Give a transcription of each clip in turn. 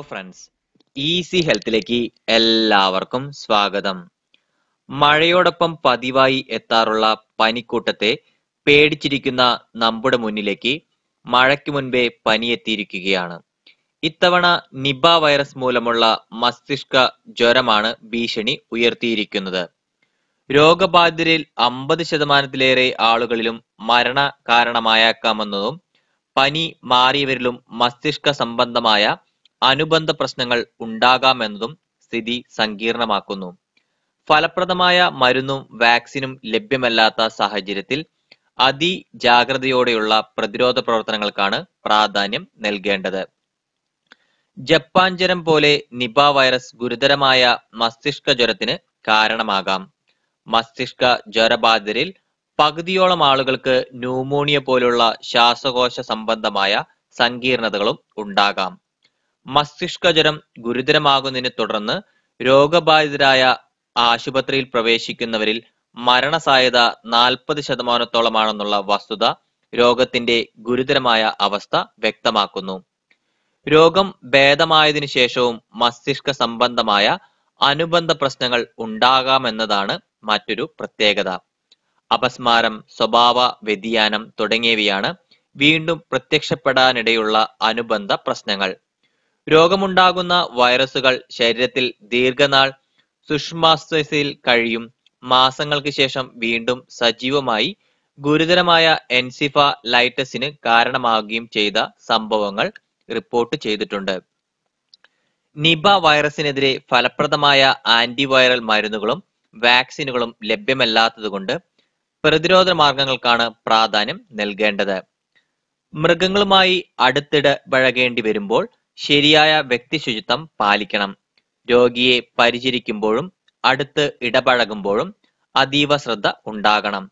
Friends, easy ഹെൽത്തിലേക്ക് എല്ലാവർക്കും സ്വാഗതം. മഴയോടൊപ്പം പതിവായി എത്താറുള്ള പനിക്കൂട്ടത്തെ പേടിച്ചിരിക്കുന്ന നമ്മുടെ മുന്നിലേക്ക് മഴയ്ക്ക് മുൻപേ പനിയെത്തിയിരിക്കുകയാണ്. ഇത്തവണ നിപ വൈറസ് മൂലമുള്ള മസ്തിഷ്ക ജ്വരമാണ് ഭീഷണി ഉയർത്തിയിരിക്കുന്നത്. രോഗബാധിതരിൽ 50% ആളുകളിലും മരണ കാരണമായേക്കാമെന്നതും പനി മാറിയവരിലും മസ്തിഷ്ക സംബന്ധമായ അനുബന്ധ പ്രശ്നങ്ങൾ ഉണ്ടാകാമെന്നതും സ്ഥിതി സങ്കീർണമാക്കുന്നു. ഫലപ്രദമായ മരുന്നും വാക്സിനും ലഭ്യമല്ലാത്ത സാഹചര്യത്തിൽ അതിജാഗ്രതയോടെയുള്ള പ്രതിരോധ പ്രവർത്തനങ്ങൾക്കാണ് പ്രാധാന്യം നൽകേണ്ടത്. ജപ്പാൻ ജ്വരം പോലെ നിപ വൈറസ് ഗുരുതരമായ മസ്തിഷ്ക ജ്വരത്തിന് കാരണമാകാം. മസ്തിഷ്ക ജ്വരബാധിതരിൽ പകുതിയോളം ആളുകൾക്ക് ന്യൂമോണിയ പോലുള്ള ശ്വാസകോശ സംബന്ധമായ സങ്കീർണതകളും ഉണ്ടാകാം. മസ്തിഷ്ക ജ്വരം ഗുരുതരമാകുന്നതിനെ തുടർന്ന് രോഗബാധിതരായ ആശുപത്രിയിൽ പ്രവേശിക്കുന്നവരിൽ മരണസാധ്യത 40%-ഓളമാണെന്നുള്ള വസ്തുത രോഗത്തിന്റെ ഗുരുതരമായ അവസ്ഥ വ്യക്തമാക്കുന്നു. രോഗം ഭേദമായതിനു ശേഷവും മസ്തിഷ്ക സംബന്ധമായ അനുബന്ധ പ്രശ്നങ്ങൾ ഉണ്ടാകാമെന്നതാണ് മറ്റൊരു പ്രത്യേകത. അപസ്മാരം, സ്വഭാവ വ്യതിയാനം തുടങ്ങിയവയാണ് വീണ്ടും പ്രത്യക്ഷപ്പെടാനിടയുള്ള അനുബന്ധ പ്രശ്നങ്ങൾ. രോഗമുണ്ടാകുന്ന വൈറസുകൾ ശരീരത്തിൽ ദീർഘനാൾ സൂക്ഷ്മാവസ്ഥയിൽ കഴിയും. മാസങ്ങൾക്ക് ശേഷം വീണ്ടും സജീവമായി ഗുരുതരമായ എൻസിഫലൈറ്റിസിന് കാരണമാവുകയും ചെയ്ത സംഭവങ്ങൾ റിപ്പോർട്ട് ചെയ്തിട്ടുണ്ട്. നിപ വൈറസിനെതിരെ ഫലപ്രദമായ ആന്റിവൈറൽ മരുന്നുകളും വാക്സിനുകളും ലഭ്യമല്ലാത്തതുകൊണ്ട് പ്രതിരോധ മാർഗങ്ങൾക്കാണ് പ്രാധാന്യം നൽകേണ്ടത്. മൃഗങ്ങളുമായി അടുത്തിടപഴകേണ്ടി വരുമ്പോൾ ശരിയായ വ്യക്തി ശുചിത്വം പാലിക്കണം. രോഗിയെ പരിചരിക്കുമ്പോഴും അടുത്ത് ഇടപഴകുമ്പോഴും അതീവ ശ്രദ്ധ ഉണ്ടാകണം.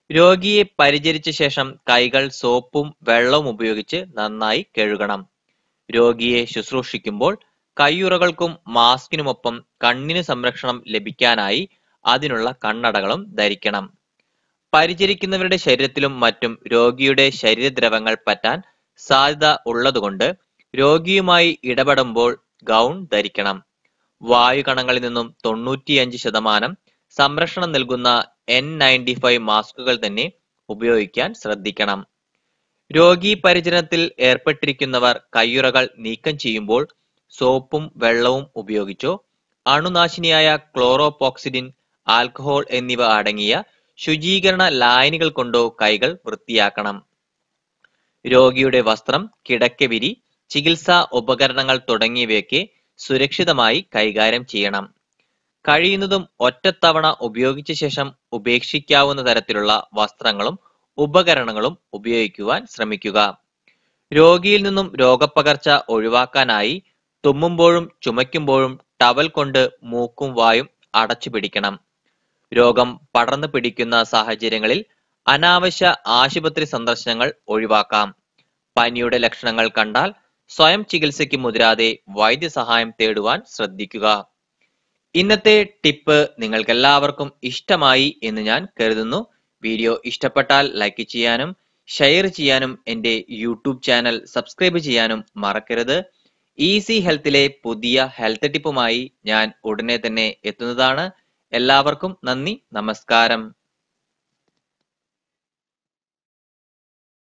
രോഗിയെ പരിചരിച്ച ശേഷം കൈകൾ സോപ്പും വെള്ളവും ഉപയോഗിച്ച് നന്നായി കഴുകണം. രോഗിയെ ശുശ്രൂഷിക്കുമ്പോൾ കയ്യുറകൾക്കും മാസ്കിനുമൊപ്പം കണ്ണിന് സംരക്ഷണം ലഭിക്കാനായി അതിനുള്ള കണ്ണടകളും ധരിക്കണം. പരിചരിക്കുന്നവരുടെ ശരീരത്തിലും മറ്റും രോഗിയുടെ ശരീരദ്രവങ്ങൾ പറ്റാൻ സാധ്യത ഉള്ളതുകൊണ്ട് രോഗിയുമായി ഇടപെടുമ്പോൾ ഗൗൺ ധരിക്കണം. വായുകണങ്ങളിൽ നിന്നും 95% സംരക്ഷണം നൽകുന്ന N95 മാസ്കുകൾ തന്നെ ഉപയോഗിക്കാൻ ശ്രദ്ധിക്കണം. രോഗി പരിചരണത്തിൽ ഏർപ്പെട്ടിരിക്കുന്നവർ കയ്യുറകൾ നീക്കം ചെയ്യുമ്പോൾ സോപ്പും വെള്ളവും ഉപയോഗിച്ചോ അണുനാശിനിയായ ക്ലോറോപോക്സിഡിൻ, ആൽക്കഹോൾ എന്നിവ അടങ്ങിയ ശുചീകരണ ലായനികൾ കൊണ്ടോ കൈകൾ വൃത്തിയാക്കണം. രോഗിയുടെ വസ്ത്രം, കിടക്കവിരി, ചികിത്സാ ഉപകരണങ്ങൾ തുടങ്ങിയവയൊക്കെ സുരക്ഷിതമായി കൈകാര്യം ചെയ്യണം. കഴിയുന്നതും ഒറ്റത്തവണ ഉപയോഗിച്ച ശേഷം ഉപേക്ഷിക്കാവുന്ന തരത്തിലുള്ള വസ്ത്രങ്ങളും ഉപകരണങ്ങളും ഉപയോഗിക്കുവാൻ ശ്രമിക്കുക. രോഗിയിൽ നിന്നും രോഗപ്പകർച്ച ഒഴിവാക്കാനായി തുമ്മുമ്പോഴും ചുമയ്ക്കുമ്പോഴും ടവൽ കൊണ്ട് മൂക്കും വായും അടച്ചു പിടിക്കണം. രോഗം പടർന്നു പിടിക്കുന്ന സാഹചര്യങ്ങളിൽ അനാവശ്യ ആശുപത്രി സന്ദർശനങ്ങൾ ഒഴിവാക്കാം. പനിയുടെ ലക്ഷണങ്ങൾ കണ്ടാൽ സ്വയം ചികിത്സയ്ക്ക് മുതിരാതെ വൈദ്യസഹായം തേടുവാൻ ശ്രദ്ധിക്കുക. ഇന്നത്തെ ടിപ്പ് നിങ്ങൾക്കെല്ലാവർക്കും ഇഷ്ടമായി എന്ന് ഞാൻ കരുതുന്നു. വീഡിയോ ഇഷ്ടപ്പെട്ടാൽ ലൈക്ക് ചെയ്യാനും ഷെയർ ചെയ്യാനും എൻ്റെ യൂട്യൂബ് ചാനൽ സബ്സ്ക്രൈബ് ചെയ്യാനും മറക്കരുത്. ഈസി ഹെൽത്തിലെ പുതിയ ഹെൽത്ത് ടിപ്പുമായി ഞാൻ ഉടനെ തന്നെ എത്തുന്നതാണ്. എല്ലാവർക്കും നന്ദി, നമസ്കാരം.